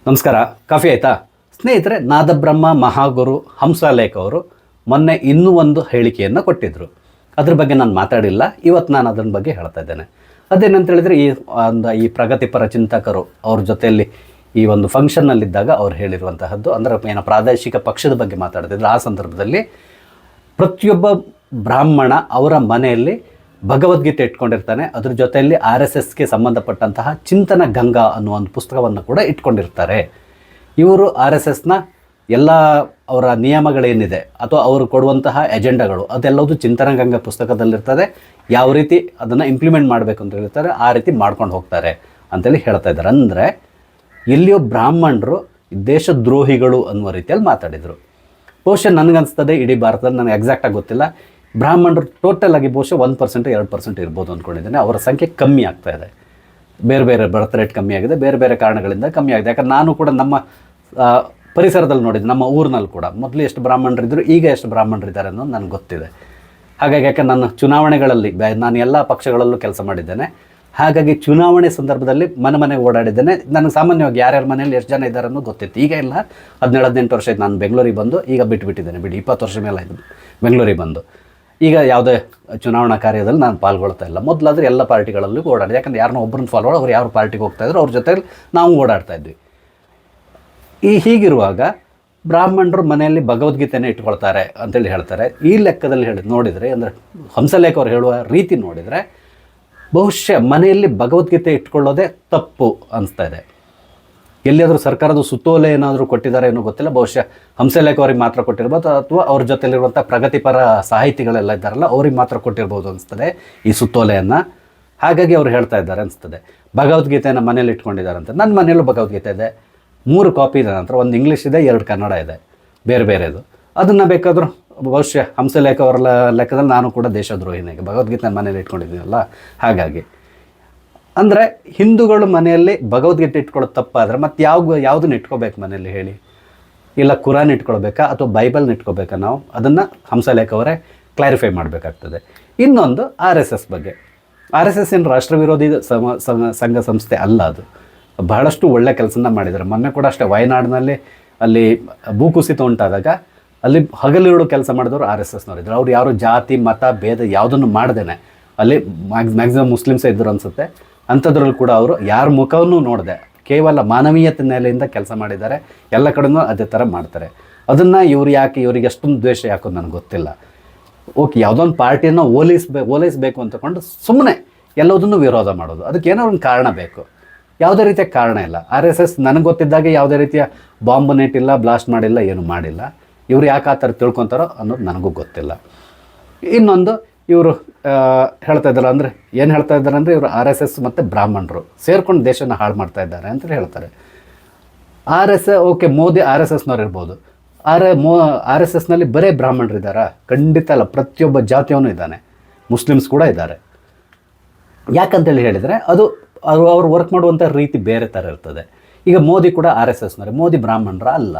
ನಮಸ್ಕಾರ. ಕಾಫಿ ಆಯಿತಾ ಸ್ನೇಹಿತರೆ? ನಾದಬ್ರಹ್ಮ ಮಹಾಗುರು ಹಂಸಲೇಖ ಅವರು ಮೊನ್ನೆ ಇನ್ನೂ ಒಂದು ಹೇಳಿಕೆಯನ್ನು ಕೊಟ್ಟಿದ್ದರು. ಅದ್ರ ಬಗ್ಗೆ ನಾನು ಮಾತಾಡಿಲ್ಲ. ಇವತ್ತು ನಾನು ಅದರ ಬಗ್ಗೆ ಹೇಳ್ತಾ ಇದ್ದೇನೆ. ಅದೇನಂತ ಹೇಳಿದರೆ, ಈ ಪ್ರಗತಿಪರ ಚಿಂತಕರು ಅವ್ರ ಜೊತೆಯಲ್ಲಿ ಈ ಒಂದು ಫಂಕ್ಷನ್ನಲ್ಲಿದ್ದಾಗ ಅವ್ರು ಹೇಳಿರುವಂತಹದ್ದು, ಅಂದರೆ ಏನೋ ಪ್ರಾದೇಶಿಕ ಪಕ್ಷದ ಬಗ್ಗೆ ಮಾತಾಡ್ತಿದ್ರು. ಆ ಸಂದರ್ಭದಲ್ಲಿ ಪ್ರತಿಯೊಬ್ಬ ಬ್ರಾಹ್ಮಣ ಅವರ ಮನೆಯಲ್ಲಿ ಭಗವದ್ಗೀತೆ ಇಟ್ಕೊಂಡಿರ್ತಾನೆ. ಅದ್ರ ಜೊತೆಯಲ್ಲಿ RSSಗೆ ಸಂಬಂಧಪಟ್ಟಂತಹ ಚಿಂತನ ಗಂಗಾ ಅನ್ನುವ ಒಂದು ಪುಸ್ತಕವನ್ನು ಕೂಡ ಇಟ್ಕೊಂಡಿರ್ತಾರೆ. ಇವರು RSSನ ಎಲ್ಲ ಅವರ ನಿಯಮಗಳೇನಿದೆ ಅಥವಾ ಅವರು ಕೊಡುವಂತಹ ಎಜೆಂಡಾಗಳು ಅದೆಲ್ಲವೂ ಚಿಂತನ ಗಂಗಾ ಪುಸ್ತಕದಲ್ಲಿರ್ತದೆ. ಯಾವ ರೀತಿ ಅದನ್ನು ಇಂಪ್ಲಿಮೆಂಟ್ ಮಾಡಬೇಕು ಅಂತ ಹೇಳ್ತಾರೆ, ಆ ರೀತಿ ಮಾಡ್ಕೊಂಡು ಹೋಗ್ತಾರೆ ಅಂತೇಳಿ ಹೇಳ್ತಾ ಇದ್ದಾರೆ. ಅಂದರೆ ಎಲ್ಲಿಯೋ ಬ್ರಾಹ್ಮಣರು ದೇಶದ್ರೋಹಿಗಳು ಅನ್ನುವ ರೀತಿಯಲ್ಲಿ ಮಾತಾಡಿದರು. ಬಹುಶಃ ನನಗನ್ನಿಸ್ತದೆ ಇಡೀ ಭಾರತದಲ್ಲಿ, ನನಗೆ ಎಕ್ಸಾಕ್ಟಾಗಿ ಗೊತ್ತಿಲ್ಲ, ಬ್ರಾಹ್ಮಣರು ಟೋಟಲ್ ಆಗಿ ಬಹುಶಃ 1% 2% ಇರ್ಬೋದು ಅಂದ್ಕೊಂಡಿದ್ದೇನೆ. ಅವರ ಸಂಖ್ಯೆ ಕಮ್ಮಿ ಆಗ್ತಾ ಇದೆ. ಬೇರೆ ಬೇರೆ ಬರ್ತ್ ರೇಟ್ ಕಮ್ಮಿ ಆಗಿದೆ, ಬೇರೆ ಬೇರೆ ಕಾರಣಗಳಿಂದ ಕಮ್ಮಿ ಆಗಿದೆ. ಯಾಕಂದ್ರೆ ನಾನು ಕೂಡ ನಮ್ಮ ಪರಿಸರದಲ್ಲಿ ನೋಡಿದ್ದೆ, ನಮ್ಮ ಊರಿನಲ್ಲಿ ಕೂಡ ಮೊದಲು ಎಷ್ಟು ಬ್ರಾಹ್ಮಣರಿದ್ದರು, ಈಗ ಎಷ್ಟು ಬ್ರಾಹ್ಮಣರಿದ್ದಾರೆ ಅನ್ನೋದು ನನಗೆ ಗೊತ್ತಿದೆ. ಹಾಗಾಗಿ ಯಾಕೆ ನನ್ನ ಚುನಾವಣೆಗಳಲ್ಲಿ ನಾನು ಎಲ್ಲ ಪಕ್ಷಗಳಲ್ಲೂ ಕೆಲಸ ಮಾಡಿದ್ದೇನೆ. ಹಾಗಾಗಿ ಚುನಾವಣೆ ಸಂದರ್ಭದಲ್ಲಿ ಮನೆಗೆ ಓಡಾಡಿದ್ದೇನೆ. ನನಗೆ ಸಾಮಾನ್ಯವಾಗಿ ಯಾರ್ಯಾರ ಮನೆಯಲ್ಲಿ ಎಷ್ಟು ಜನ ಇದ್ದಾರೆ ಅನ್ನೋದು ಗೊತ್ತಿತ್ತು. ಈಗ ಇಲ್ಲ, 17-18 ವರ್ಷ ಆಯ್ತು ನಾನು ಬೆಂಗಳೂರಿಗೆ ಬಂದು. ಈಗ ಬಿಟ್ಟಿದ್ದೇನೆ, 20 ವರ್ಷ ಮೇಲೆ ಆಯಿತು ಬೆಂಗಳೂರಿಗೆ ಬಂದು. ಈಗ ಯಾವುದೇ ಚುನಾವಣಾ ಕಾರ್ಯದಲ್ಲಿ ನಾನು ಪಾಲ್ಗೊಳ್ತಾ ಇಲ್ಲ. ಮೊದಲಾದರೆ ಎಲ್ಲ ಪಾರ್ಟಿಗಳಲ್ಲೂ ಓಡಾಡಿದೆ. ಯಾಕಂದರೆ ಯಾರನ್ನೋ ಒಬ್ಬರನ್ನ ಫಾಲೋ ಅವ್ರು ಯಾವ ಪಾರ್ಟಿಗೆ ಹೋಗ್ತಾಯಿದ್ರು ಅವ್ರ ಜೊತೆಲಿ ನಾವು ಓಡಾಡ್ತಾ ಇದ್ವಿ. ಹೀಗಿರುವಾಗ ಬ್ರಾಹ್ಮಣರು ಮನೆಯಲ್ಲಿ ಭಗವದ್ಗೀತೆನೇ ಇಟ್ಕೊಳ್ತಾರೆ ಅಂತೇಳಿ ಹೇಳ್ತಾರೆ. ಈ ಲೆಕ್ಕದಲ್ಲಿ ನೋಡಿದರೆ, ಅಂದರೆ ಹಂಸಲೇಖ ಅವ್ರು ಹೇಳುವ ರೀತಿ ನೋಡಿದರೆ ಬಹುಶಃ ಮನೆಯಲ್ಲಿ ಭಗವದ್ಗೀತೆ ಇಟ್ಕೊಳ್ಳೋದೇ ತಪ್ಪು ಅನಿಸ್ತಾ ಇದೆ. ಎಲ್ಲಿಯಾದರೂ ಸರ್ಕಾರದ ಸುತ್ತೋಲೆ ಏನಾದರೂ ಕೊಟ್ಟಿದ್ದಾರೆ ಏನೋ ಗೊತ್ತಿಲ್ಲ. ಬಹುಶಃ ಹಂಸಲೇಖ ಅವ್ರಿಗೆ ಮಾತ್ರ ಕೊಟ್ಟಿರ್ಬೋದು, ಅಥವಾ ಅವ್ರ ಜೊತೆಲಿರುವಂಥ ಪ್ರಗತಿಪರ ಸಾಹಿತಿಗಳೆಲ್ಲ ಇದ್ದಾರಲ್ಲ ಅವ್ರಿಗೆ ಮಾತ್ರ ಕೊಟ್ಟಿರ್ಬೋದು ಅನಿಸ್ತದೆ ಈ ಸುತ್ತೋಲೆಯನ್ನು. ಹಾಗಾಗಿ ಅವ್ರು ಹೇಳ್ತಾ ಇದ್ದಾರೆ ಅನಿಸ್ತದೆ. ಭಗವದ್ಗೀತೆಯನ್ನು ಮನೇಲಿ ಇಟ್ಕೊಂಡಿದ್ದಾರೆ ಅಂತ. ನನ್ನ ಮನೆಯಲ್ಲೂ ಭಗವದ್ಗೀತೆ ಇದೆ, 3 ಕಾಪಿ ಇದೆ. ನಂತರ 1 ಇಂಗ್ಲೀಷ್ ಇದೆ, 2 ಕನ್ನಡ ಇದೆ, ಬೇರೆ ಬೇರೆದು. ಅದನ್ನು ಬೇಕಾದರೂ ಬಹುಶಃ ಹಂಸಲೇಖ ಅವರ ಲೆಕ್ಕದಲ್ಲಿ ನಾನು ಕೂಡ ದೇಶದ್ರೋಹಿನೇ, ಭಗವದ್ಗೀತೆ ಮನೇಲಿ ಇಟ್ಕೊಂಡಿದ್ದೀನಲ್ಲ. ಹಾಗಾಗಿ ಅಂದರೆ ಹಿಂದೂಗಳು ಮನೆಯಲ್ಲಿ ಭಗವದ್ಗೀತೆ ಇಟ್ಕೊಳ್ಳೋದು ತಪ್ಪಾದರೆ ಮತ್ತು ಯಾವುದನ್ನ ಇಟ್ಕೋಬೇಕು ಮನೆಯಲ್ಲಿ ಹೇಳಿ? ಇಲ್ಲ ಕುರಾನ್ ಇಟ್ಕೊಳ್ಬೇಕಾ ಅಥವಾ ಬೈಬಲ್ನ ಇಟ್ಕೋಬೇಕಾ? ನಾವು ಅದನ್ನು ಹಂಸಲೇಖ ಅವರೇ ಕ್ಲಾರಿಫೈ ಮಾಡಬೇಕಾಗ್ತದೆ. ಇನ್ನೊಂದು RSS ಬಗ್ಗೆ. RSS ಏನು ರಾಷ್ಟ್ರ ವಿರೋಧಿ ಸಂಘ ಸಂಸ್ಥೆ ಅಲ್ಲ. ಅದು ಬಹಳಷ್ಟು ಒಳ್ಳೆ ಕೆಲಸನ ಮಾಡಿದ್ದಾರೆ. ಮೊನ್ನೆ ಕೂಡ ಅಷ್ಟೇ ವಯನಾಡಿನಲ್ಲಿ ಅಲ್ಲಿ ಭೂಕುಸಿತ ಉಂಟಾದಾಗ ಅಲ್ಲಿ ಹಗಲಿರುಳು ಕೆಲಸ ಮಾಡಿದವರು RSSನವರಿದ್ದರು. ಅವ್ರು ಯಾರು ಜಾತಿ ಮತ ಭೇದ ಯಾವುದನ್ನು ಮಾಡ್ದೇನೆ, ಅಲ್ಲಿ ಮ್ಯಾಕ್ಸಿಮಮ್ ಮುಸ್ಲಿಮ್ಸೇ ಇದ್ದರು ಅನಿಸುತ್ತೆ. ಅಂಥದ್ರಲ್ಲಿ ಕೂಡ ಅವರು ಯಾರ ಮುಖವನ್ನು ನೋಡದೆ ಕೇವಲ ಮಾನವೀಯತೆ ನೆಲೆಯಿಂದ ಕೆಲಸ ಮಾಡಿದ್ದಾರೆ. ಎಲ್ಲ ಕಡೆಯೂ ಅದೇ ಥರ ಮಾಡ್ತಾರೆ. ಅದನ್ನು ಇವರಿಗೆ ಅಷ್ಟೊಂದು ದ್ವೇಷ ಯಾಕೋ ನನಗೆ ಗೊತ್ತಿಲ್ಲ. ಓಕೆ, ಯಾವುದೊಂದು ಪಾರ್ಟಿಯನ್ನು ಓಲೈಸಬೇಕು ಅಂತಕೊಂಡು ಸುಮ್ಮನೆ ಎಲ್ಲದನ್ನು ವಿರೋಧ ಮಾಡೋದು, ಅದಕ್ಕೇನೋ ಒಂದು ಕಾರಣ ಬೇಕು. ಯಾವುದೇ ರೀತಿಯ ಕಾರಣ ಇಲ್ಲ. RSS ನನಗೆ ಗೊತ್ತಿದ್ದಾಗೆ ಯಾವುದೇ ರೀತಿಯ ಬಾಂಬ್ ನೆಟ್ಟಿಲ್ಲ, ಬ್ಲಾಸ್ಟ್ ಮಾಡಿಲ್ಲ, ಏನು ಮಾಡಿಲ್ಲ. ಇವರು ಯಾಕೆ ಆ ಥರ ತಿಳ್ಕೊತಾರೋ ಅನ್ನೋದು ನನಗೂ ಗೊತ್ತಿಲ್ಲ. ಇನ್ನೊಂದು, ಇವರು ಹೇಳ್ತಾ ಇದ್ದಾರೆ, ಅಂದರೆ ಏನು ಹೇಳ್ತಾ ಇದ್ದಾರೆ ಅಂದರೆ, ಇವರು RSS ಮತ್ತು ಬ್ರಾಹ್ಮಣರು ಸೇರ್ಕೊಂಡು ದೇಶನ ಹಾಳು ಮಾಡ್ತಾ ಇದ್ದಾರೆ ಅಂತ ಹೇಳ್ತಾರೆ. ಓಕೆ, ಮೋದಿ RSSನವ್ರು ಇರ್ಬೋದು. RSSನಲ್ಲಿ ಬರೀ ಬ್ರಾಹ್ಮಣರಿದ್ದಾರಾ? ಖಂಡಿತ ಅಲ್ಲ, ಪ್ರತಿಯೊಬ್ಬ ಜಾತಿಯವನು ಇದ್ದಾನೆ, ಮುಸ್ಲಿಮ್ಸ್ ಕೂಡ ಇದ್ದಾರೆ. ಯಾಕಂತೇಳಿ ಹೇಳಿದರೆ ಅದು ಅವ್ರು ವರ್ಕ್ ಮಾಡುವಂಥ ರೀತಿ ಬೇರೆ ಥರ ಇರ್ತದೆ. ಈಗ ಮೋದಿ ಕೂಡ RSSನವ್ರೆ. ಮೋದಿ ಬ್ರಾಹ್ಮಣರ ಅಲ್ಲ.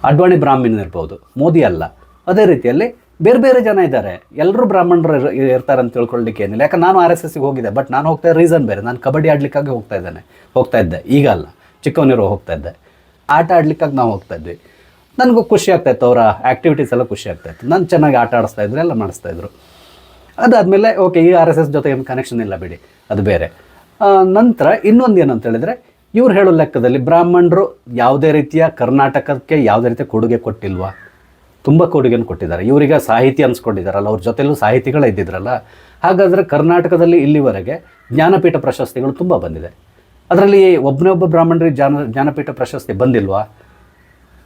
ಅಡ್ವಾಣಿ ಬ್ರಾಹ್ಮಣ ಇರ್ಬೋದು, ಮೋದಿ ಅಲ್ಲ. ಅದೇ ರೀತಿಯಲ್ಲಿ ಬೇರೆ ಬೇರೆ ಜನ ಇದ್ದಾರೆ. ಎಲ್ಲರೂ ಬ್ರಾಹ್ಮಣರು ಇರ್ತಾರೆ ಅಂತ ತಿಳ್ಕೊಳ್ಳಿಕ್ಕೆ ಏನಿಲ್ಲ. ಯಾಕಂದ್ರೆ ನಾನು RSSಗೆ ಹೋಗಿದೆ, ಬಟ್ ನಾನು ಹೋಗ್ತಾ ರೀಸನ್ ಬೇರೆ. ನಾನು ಕಬಡ್ಡಿ ಆಡ್ಲಿಕ್ಕಾಗಿ ಹೋಗ್ತಾ ಇದ್ದೆ. ಈಗ ಅಲ್ಲ, ಚಿಕ್ಕವನಿರೋ ಹೋಗ್ತಾ ಇದ್ದೆ. ಆಟ ಆಡ್ಲಿಕ್ಕಾಗಿ ನಾವು ಹೋಗ್ತಾ ಇದ್ವಿ. ನನಗೂ ಖುಷಿ ಆಗ್ತಾಯಿತ್ತು, ಅವರ ಆ್ಯಕ್ಟಿವಿಟೀಸ್ ಎಲ್ಲ ಖುಷಿ ಆಗ್ತಾಯಿತ್ತು. ನಾನು ಚೆನ್ನಾಗಿ ಆಟ ಆಡಿಸ್ತಾಯಿದ್ರು, ಎಲ್ಲ ಮಾಡಿಸ್ತಾಯಿದ್ರು. ಅದಾದಮೇಲೆ ಓಕೆ, ಈ RSS ಜೊತೆ ಏನು ಕನೆಕ್ಷನ್ ಇಲ್ಲ ಬಿಡಿ, ಅದು ಬೇರೆ. ನಂತರ ಇನ್ನೊಂದು ಏನಂತ ಹೇಳಿದರೆ, ಇವ್ರು ಹೇಳೋ ಲೆಕ್ಕದಲ್ಲಿ ಬ್ರಾಹ್ಮಣರು ಯಾವುದೇ ರೀತಿಯ ಕರ್ನಾಟಕಕ್ಕೆ ಯಾವುದೇ ರೀತಿಯ ಕೊಡುಗೆ ಕೊಟ್ಟಿಲ್ವಾ? ತುಂಬ ಕೊಡುಗೆಯನ್ನು ಕೊಟ್ಟಿದ್ದಾರೆ. ಇವರಿಗೆ ಸಾಹಿತಿ ಅನ್ಸ್ಕೊಂಡಿದ್ದಾರಲ್ಲ, ಅವ್ರ ಜೊತೆಲೂ ಸಾಹಿತಿಗಳು ಇದ್ದಿದ್ರಲ್ಲ. ಹಾಗಾದರೆ ಕರ್ನಾಟಕದಲ್ಲಿ ಇಲ್ಲಿವರೆಗೆ ಜ್ಞಾನಪೀಠ ಪ್ರಶಸ್ತಿಗಳು ತುಂಬ ಬಂದಿದೆ. ಅದರಲ್ಲಿ ಒಬ್ಬ ಬ್ರಾಹ್ಮಣರಿಗೆ ಜ್ಞಾನಪೀಠ ಪ್ರಶಸ್ತಿ ಬಂದಿಲ್ವಾ?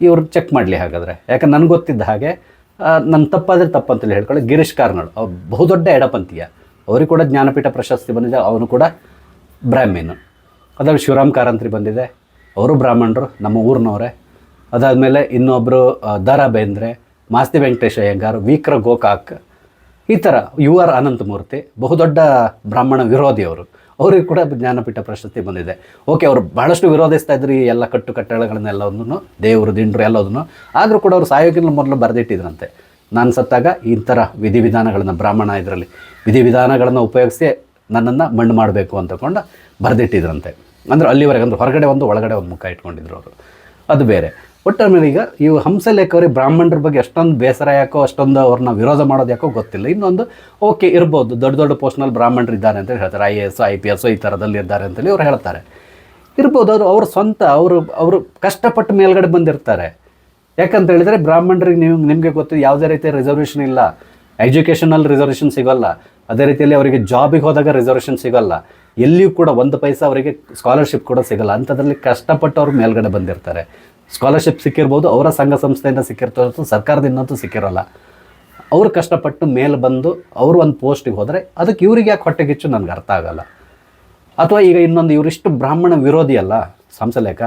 ಇವರು ಚೆಕ್ ಮಾಡಲಿ ಹಾಗಾದರೆ. ಯಾಕಂದ್ರೆ ನನಗೆ ಗೊತ್ತಿದ್ದ ಹಾಗೆ, ನನ್ನ ತಪ್ಪಾದರೆ ತಪ್ಪಂತೇಳಿ ಹೇಳ್ಕೊಳ್ಳಿ, ಗಿರೀಶ್ ಕಾರ್ನಾಡ್ ಅವ್ರು ಬಹುದೊಡ್ಡ ಎಡಪಂಥೀಯ, ಅವ್ರಿಗೆ ಕೂಡ ಜ್ಞಾನಪೀಠ ಪ್ರಶಸ್ತಿ ಬಂದಿದೆ. ಅವನು ಕೂಡ ಬ್ರಾಹ್ಮೀನು. ಅದ್ರಲ್ಲಿ ಶಿವರಾಮ್ ಕಾರಂತ್ರಿ ಬಂದಿದೆ, ಅವರು ಬ್ರಾಹ್ಮಣರು, ನಮ್ಮ ಊರಿನವರೇ. ಅದಾದಮೇಲೆ ಇನ್ನೊಬ್ಬರು ದ.ರಾ. ಬೇಂದ್ರೆ, ಮಾಸ್ತಿ ವೆಂಕಟೇಶ ಅಯ್ಯಂಗಾರ್, ವಿ.ಕೃ. ಗೋಕಾಕ್, ಈ ಥರ UR ಅನಂತಮೂರ್ತಿ, ಬಹುದೊಡ್ಡ ಬ್ರಾಹ್ಮಣ ವಿರೋಧಿ ಅವರು. ಅವ್ರಿಗೆ ಕೂಡ ಜ್ಞಾನಪೀಠ ಪ್ರಶಸ್ತಿ ಬಂದಿದೆ. ಓಕೆ, ಅವರು ಭಾಳಷ್ಟು ವಿರೋಧಿಸ್ತಾ ಇದ್ರು ಈ ಎಲ್ಲ ಕಟ್ಟುಕಟ್ಟಳೆಗಳನ್ನೆಲ್ಲವನ್ನು, ದೇವರು ದಿಂಡ್ರು ಎಲ್ಲದನ್ನು. ಆದರೂ ಕೂಡ ಅವರು ಸಾಯೋಕ್ಕಿಂತ ಮೊದಲು ಬರೆದಿಟ್ಟಿದ್ರಂತೆ, ನಾನು ಸತ್ತಾಗ ಈ ಥರ ವಿಧಿವಿಧಾನಗಳನ್ನು, ಬ್ರಾಹ್ಮಣ ಇದರಲ್ಲಿ ವಿಧಿವಿಧಾನಗಳನ್ನು ಉಪಯೋಗಿಸಿ ನನ್ನನ್ನು ಮಣ್ಣು ಮಾಡಬೇಕು ಅಂತಕೊಂಡು ಬರೆದಿಟ್ಟಿದ್ರಂತೆ. ಅಂದರೆ ಅಲ್ಲಿವರೆಗೆ ಅಂದರೆ ಹೊರಗಡೆ ಒಂದು ಒಳಗಡೆ ಒಂದು ಮುಖ ಇಟ್ಕೊಂಡಿದ್ರು ಅವರು, ಅದು ಬೇರೆ. ಒಟ್ಟಾರೆ ಈಗ ಇವು ಹಂಸಲೇಖ ಅವ್ರಿಗೆ ಬ್ರಾಹ್ಮಣರ ಬಗ್ಗೆ ಅಷ್ಟೊಂದು ಬೇಸರ ಯಾಕೋ, ಅಷ್ಟೊಂದು ಅವ್ರನ್ನ ವಿರೋಧ ಮಾಡೋದು ಯಾಕೋ ಗೊತ್ತಿಲ್ಲ. ಇನ್ನೊಂದು ಓಕೆ ಇರ್ಬೋದು, ದೊಡ್ಡ ದೊಡ್ಡ ಪೋಸ್ಟ್ನಲ್ಲಿ ಬ್ರಾಹ್ಮಣರು ಇದ್ದಾರೆ ಅಂತೇಳಿ ಹೇಳ್ತಾರೆ, IAS IPS ಈ ಥರದಲ್ಲಿ ಇದ್ದಾರೆ ಅಂತೇಳಿ ಅವ್ರು ಹೇಳ್ತಾರೆ. ಇರ್ಬೋದು, ಅವ್ರ ಸ್ವಂತ ಅವರು ಕಷ್ಟಪಟ್ಟು ಮೇಲ್ಗಡೆ ಬಂದಿರ್ತಾರೆ. ಯಾಕಂತ ಹೇಳಿದರೆ ಬ್ರಾಹ್ಮಣರಿಗೆ ನಿಮಗೆ ಗೊತ್ತು ಯಾವುದೇ ರೀತಿಯ ರಿಸರ್ವೇಷನ್ ಇಲ್ಲ, ಎಜುಕೇಷನಲ್ಲಿ ರಿಸರ್ವೇಷನ್ ಸಿಗೋಲ್ಲ, ಅದೇ ರೀತಿಯಲ್ಲಿ ಅವರಿಗೆ ಜಾಬಿಗೆ ಹೋದಾಗ ರಿಸರ್ವೇಷನ್ ಸಿಗೋಲ್ಲ, ಎಲ್ಲಿಯೂ ಕೂಡ ಒಂದು ಪೈಸಾ ಅವರಿಗೆ ಸ್ಕಾಲರ್ಶಿಪ್ ಕೂಡ ಸಿಗೋಲ್ಲ. ಅಂಥದ್ರಲ್ಲಿ ಕಷ್ಟಪಟ್ಟು ಅವ್ರು ಮೇಲ್ಗಡೆ ಬಂದಿರ್ತಾರೆ. ಸ್ಕಾಲರ್ಶಿಪ್ ಸಿಕ್ಕಿರ್ಬೋದು, ಅವರ ಸಂಘ ಸಂಸ್ಥೆಯಿಂದ ಸಿಕ್ಕಿರ್ತಕ್ಕಂಥ, ಸರ್ಕಾರದಿಂದಂತೂ ಸಿಕ್ಕಿರೋಲ್ಲ. ಅವರು ಕಷ್ಟಪಟ್ಟು ಮೇಲೆ ಬಂದು ಅವರು ಒಂದು ಪೋಸ್ಟಿಗೆ ಹೋದರೆ ಅದಕ್ಕೆ ಇವ್ರಿಗೆ ಯಾಕೆ ಹೊಟ್ಟೆಗಿಚ್ಚು ನನಗೆ ಅರ್ಥ ಆಗೋಲ್ಲ. ಅಥವಾ ಈಗ ಇನ್ನೊಂದು, ಇವರಿಷ್ಟು ಬ್ರಾಹ್ಮಣ ವಿರೋಧಿ ಅಲ್ಲ ಹಂಸಲೇಖ,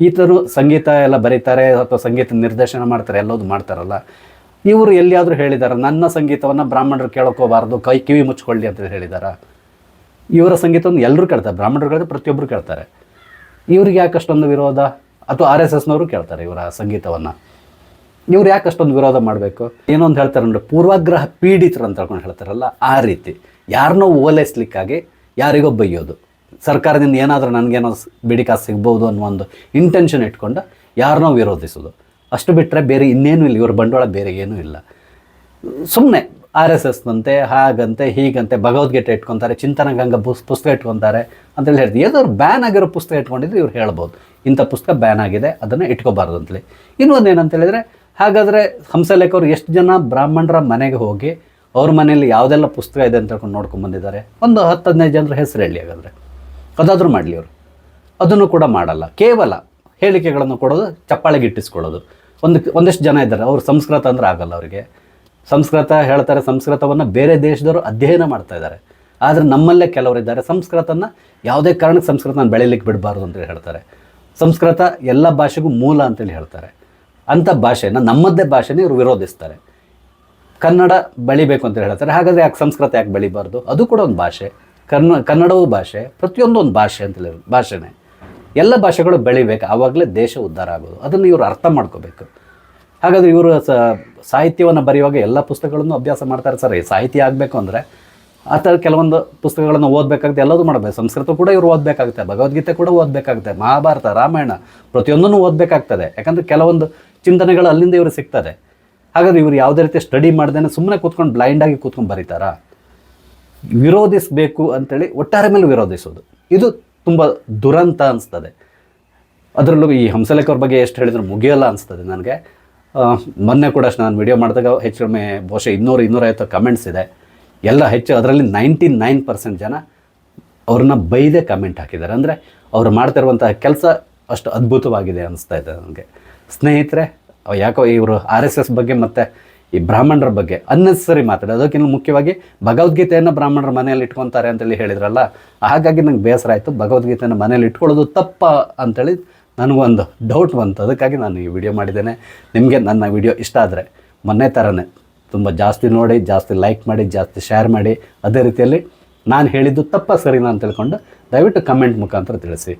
ಈತನು ಸಂಗೀತ ಎಲ್ಲ ಬರೀತಾರೆ ಅಥವಾ ಸಂಗೀತ ನಿರ್ದೇಶನ ಮಾಡ್ತಾರೆ, ಎಲ್ಲೋದು ಮಾಡ್ತಾರಲ್ಲ, ಇವರು ಎಲ್ಲಿಯಾದರೂ ಹೇಳಿದ್ದಾರೆ ನನ್ನ ಸಂಗೀತವನ್ನು ಬ್ರಾಹ್ಮಣರು ಕೇಳೋಕೋಬಾರ್ದು, ಕಿವಿ ಮುಚ್ಕೊಳ್ಳಿ ಅಂತ ಹೇಳಿದ್ದಾರೆ. ಇವರ ಸಂಗೀತವನ್ನು ಎಲ್ಲರೂ ಕೇಳ್ತಾರೆ, ಬ್ರಾಹ್ಮಣರು ಕೇಳಿದ್ರೆ ಪ್ರತಿಯೊಬ್ಬರು ಕೇಳ್ತಾರೆ. ಇವ್ರಿಗೆ ಯಾಕೆ ಅಷ್ಟೊಂದು ವಿರೋಧ? ಅಥವಾ RSSನವರು ಕೇಳ್ತಾರೆ ಇವರ ಸಂಗೀತವನ್ನು, ಇವ್ರು ಯಾಕೆ ಅಷ್ಟೊಂದು ವಿರೋಧ ಮಾಡಬೇಕು? ಏನೋ ಒಂದು ಹೇಳ್ತಾರೆ ಅಂದರೆ ಪೂರ್ವಾಗ್ರಹ ಪೀಡಿತರು ಅಂತ ಹೇಳ್ಕೊಂಡು ಹೇಳ್ತಾರಲ್ಲ, ಆ ರೀತಿ ಯಾರನ್ನೋ ಓಲೈಸ್ಲಿಕ್ಕಾಗಿ ಯಾರಿಗೋ ಬೈಯೋದು, ಸರ್ಕಾರದಿಂದ ಏನಾದರೂ ನನಗೇನೋ ಬಿಡಿ ಕಾಸು ಸಿಗ್ಬೋದು ಅನ್ನೋ ಒಂದು ಇಂಟೆನ್ಷನ್ ಇಟ್ಕೊಂಡು ಯಾರನ್ನೋ ವಿರೋಧಿಸೋದು, ಅಷ್ಟು ಬಿಟ್ಟರೆ ಬೇರೆ ಇನ್ನೇನು ಇಲ್ಲ. ಇವ್ರ ಬಂಡವಾಳ ಬೇರೆ ಏನೂ ಇಲ್ಲ. ಸುಮ್ಮನೆ RSSನಂತೆ ಹಾಗಂತೆ ಹೀಗಂತೆ ಭಗವದ್ಗೀತೆ ಇಟ್ಕೊತಾರೆ, ಚಿಂತನಗಂಗಾ ಪುಸ್ತಕ ಇಟ್ಕೊತಾರೆ ಅಂತೇಳಿ ಹೇಳ್ತೀವಿ. ಏನಾದ್ರು ಬ್ಯಾನ್ ಆಗಿರೋ ಪುಸ್ತಕ ಇಟ್ಕೊಂಡಿದ್ರೆ ಇವ್ರು ಹೇಳ್ಬೋದು ಇಂಥ ಪುಸ್ತಕ ಬ್ಯಾನ್ ಆಗಿದೆ, ಅದನ್ನು ಇಟ್ಕೋಬಾರ್ದು ಅಂತೇಳಿ. ಇನ್ನೊಂದು ಏನಂತ ಹೇಳಿದರೆ, ಹಾಗಾದರೆ ಹಂಸಲೇಖ ಅವರು ಎಷ್ಟು ಜನ ಬ್ರಾಹ್ಮಣರ ಮನೆಗೆ ಹೋಗಿ ಅವ್ರ ಮನೆಯಲ್ಲಿ ಯಾವುದೆಲ್ಲ ಪುಸ್ತಕ ಇದೆ ಅಂತ ಹೇಳ್ಕೊಂಡು ನೋಡ್ಕೊಂಡು ಬಂದಿದ್ದಾರೆ? ಒಂದು 10-15 ಜನರ ಹೆಸರು ಹೇಳಿ. ಹಾಗಾದರೆ ಅದಾದರೂ ಮಾಡಲಿ ಅವರು. ಅದನ್ನು ಕೂಡ ಮಾಡಲ್ಲ, ಕೇವಲ ಹೇಳಿಕೆಗಳನ್ನು ಕೊಡೋದು, ಚಪ್ಪಾಳೆಗೆ ಇಟ್ಟಿಸ್ಕೊಳ್ಳೋದು. ಒಂದಿಷ್ಟು ಜನ ಇದ್ದಾರೆ, ಅವ್ರು ಸಂಸ್ಕೃತ ಅಂದರೆ ಆಗಲ್ಲ ಅವರಿಗೆ. ಸಂಸ್ಕೃತ ಹೇಳ್ತಾರೆ, ಸಂಸ್ಕೃತವನ್ನು ಬೇರೆ ದೇಶದವರು ಅಧ್ಯಯನ ಮಾಡ್ತಾ ಇದ್ದಾರೆ. ಆದರೆ ನಮ್ಮಲ್ಲೇ ಕೆಲವರಿದ್ದಾರೆ ಸಂಸ್ಕೃತನ ಯಾವುದೇ ಕಾರಣಕ್ಕೆ ಸಂಸ್ಕೃತನ ಬೆಳೀಲಿಕ್ಕೆ ಬಿಡಬಾರ್ದು ಅಂತೇಳಿ ಹೇಳ್ತಾರೆ. ಸಂಸ್ಕೃತ ಎಲ್ಲ ಭಾಷೆಗೂ ಮೂಲ ಅಂತೇಳಿ ಹೇಳ್ತಾರೆ. ಅಂಥ ಭಾಷೆನ, ನಮ್ಮದೇ ಭಾಷೆನ ಇವರು ವಿರೋಧಿಸ್ತಾರೆ. ಕನ್ನಡ ಬೆಳಿಬೇಕು ಅಂತೇಳಿ ಹೇಳ್ತಾರೆ. ಹಾಗಾದರೆ ಯಾಕೆ ಸಂಸ್ಕೃತ ಯಾಕೆ ಬೆಳಿಬಾರ್ದು? ಅದು ಕೂಡ ಒಂದು ಭಾಷೆ, ಕನ್ನಡವೂ ಭಾಷೆ, ಪ್ರತಿಯೊಂದು ಒಂದು ಭಾಷೆ ಅಂತೇಳಿ ಭಾಷೆನೇ. ಎಲ್ಲ ಭಾಷೆಗಳು ಬೆಳಿಬೇಕು, ಆವಾಗಲೇ ದೇಶ ಉದ್ಧಾರ ಆಗೋದು. ಅದನ್ನು ಇವರು ಅರ್ಥ ಮಾಡ್ಕೋಬೇಕು. ಹಾಗಾದರೆ ಇವರು ಸಾಹಿತ್ಯವನ್ನು ಬರೆಯುವಾಗ ಎಲ್ಲ ಪುಸ್ತಕಗಳನ್ನು ಅಭ್ಯಾಸ ಮಾಡ್ತಾರೆ. ಸರ್, ಸಾಹಿತ್ಯ ಆಗಬೇಕು ಅಂದರೆ ಆ ಥರ ಕೆಲವೊಂದು ಪುಸ್ತಕಗಳನ್ನು ಓದಬೇಕಾಗುತ್ತೆ, ಎಲ್ಲದೂ ಮಾಡಬೇಕು. ಸಂಸ್ಕೃತ ಕೂಡ ಇವರು ಓದಬೇಕಾಗುತ್ತೆ, ಭಗವದ್ಗೀತೆ ಕೂಡ ಓದಬೇಕಾಗುತ್ತೆ, ಮಹಾಭಾರತ, ರಾಮಾಯಣ ಪ್ರತಿಯೊಂದನ್ನು ಓದಬೇಕಾಗ್ತದೆ. ಯಾಕಂದರೆ ಕೆಲವೊಂದು ಚಿಂತನೆಗಳು ಅಲ್ಲಿಂದ ಇವರು ಸಿಗ್ತದೆ. ಹಾಗಾದರೆ ಇವರು ಯಾವುದೇ ರೀತಿ ಸ್ಟಡಿ ಮಾಡ್ದೇ ಸುಮ್ಮನೆ ಕೂತ್ಕೊಂಡು ಬ್ಲೈಂಡಾಗಿ ಕೂತ್ಕೊಂಡು ಬರೀತಾರಾ? ವಿರೋಧಿಸಬೇಕು ಅಂಥೇಳಿ ಒಟ್ಟಾರೆ ಮೇಲೆ ವಿರೋಧಿಸೋದು, ಇದು ತುಂಬ ದುರಂತ ಅನಿಸ್ತದೆ. ಅದರಲ್ಲೂ ಈ ಹಂಸಲೇಖ ಅವ್ರ ಬಗ್ಗೆ ಎಷ್ಟು ಹೇಳಿದ್ರು ಮುಗಿಯೋಲ್ಲ ಅನಿಸ್ತದೆ ನನಗೆ. ಮೊನ್ನೆ ಕೂಡ ನಾನು ವಿಡಿಯೋ ಮಾಡಿದಾಗ ಹೆಚ್ಚು ಕಡಿಮೆ ಬಹುಶಃ 200-250 ಕಮೆಂಟ್ಸ್ ಇದೆ. ಎಲ್ಲ ಹೆಚ್ಚು, ಅದರಲ್ಲಿ 99% ಜನ ಅವ್ರನ್ನ ಬೈದೇ ಕಮೆಂಟ್ ಹಾಕಿದ್ದಾರೆ. ಅಂದರೆ ಅವ್ರು ಮಾಡ್ತಿರುವಂತಹ ಕೆಲಸ ಅಷ್ಟು ಅದ್ಭುತವಾಗಿದೆ ಅನಿಸ್ತಾ ಇದೆ ನನಗೆ. ಸ್ನೇಹಿತರೆ, ಯಾಕೋ ಇವರು RSS ಬಗ್ಗೆ ಮತ್ತು ಈ ಬ್ರಾಹ್ಮಣರ ಬಗ್ಗೆ ಅನ್ನೆಸರಿ ಮಾತಾಡೋದು. ಅದಕ್ಕಿಂತ ಮುಖ್ಯವಾಗಿ ಭಗವದ್ಗೀತೆಯನ್ನು ಬ್ರಾಹ್ಮಣರ ಮನೆಯಲ್ಲಿ ಇಟ್ಕೊತಾರೆ ಅಂತೇಳಿ ಹೇಳಿದ್ರಲ್ಲ, ಹಾಗಾಗಿ ನಂಗೆ ಬೇಸರ ಆಯಿತು. ಭಗವದ್ಗೀತೆಯನ್ನು ಮನೇಲಿ ಇಟ್ಕೊಳ್ಳೋದು ತಪ್ಪ ಅಂತೇಳಿ ನನಗೊಂದು ಡೌಟ್ ಬಂತು. ಅದಕ್ಕಾಗಿ ನಾನು ಈ ವಿಡಿಯೋ ಮಾಡಿದ್ದೇನೆ. ನಿಮಗೆ ನನ್ನ ವಿಡಿಯೋ ಇಷ್ಟ ಆದರೆ ಮೊನ್ನೆ ಥರನೇ ತುಂಬ ಜಾಸ್ತಿ ನೋಡಿ, ಜಾಸ್ತಿ ಲೈಕ್ ಮಾಡಿ, ಜಾಸ್ತಿ ಶೇರ್ ಮಾಡಿ. ಅದೇ ರೀತಿಯಲ್ಲಿ ನಾನು ಹೇಳಿದ್ದು ತಪ್ಪ ಸರಿನಾ ಅಂತ ತಿಳ್ಕೊಂಡು ದಯವಿಟ್ಟು ಕಮೆಂಟ್ ಮುಖಾಂತರ ತಿಳಿಸಿ.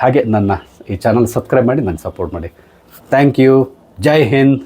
ಹಾಗೆ ನನ್ನ ಈ ಚಾನಲ್ ಸಬ್ಸ್ಕ್ರೈಬ್ ಮಾಡಿ, ನನಗೆ ಸಪೋರ್ಟ್ ಮಾಡಿ. Thank you. ಜೈ ಹಿಂದ್.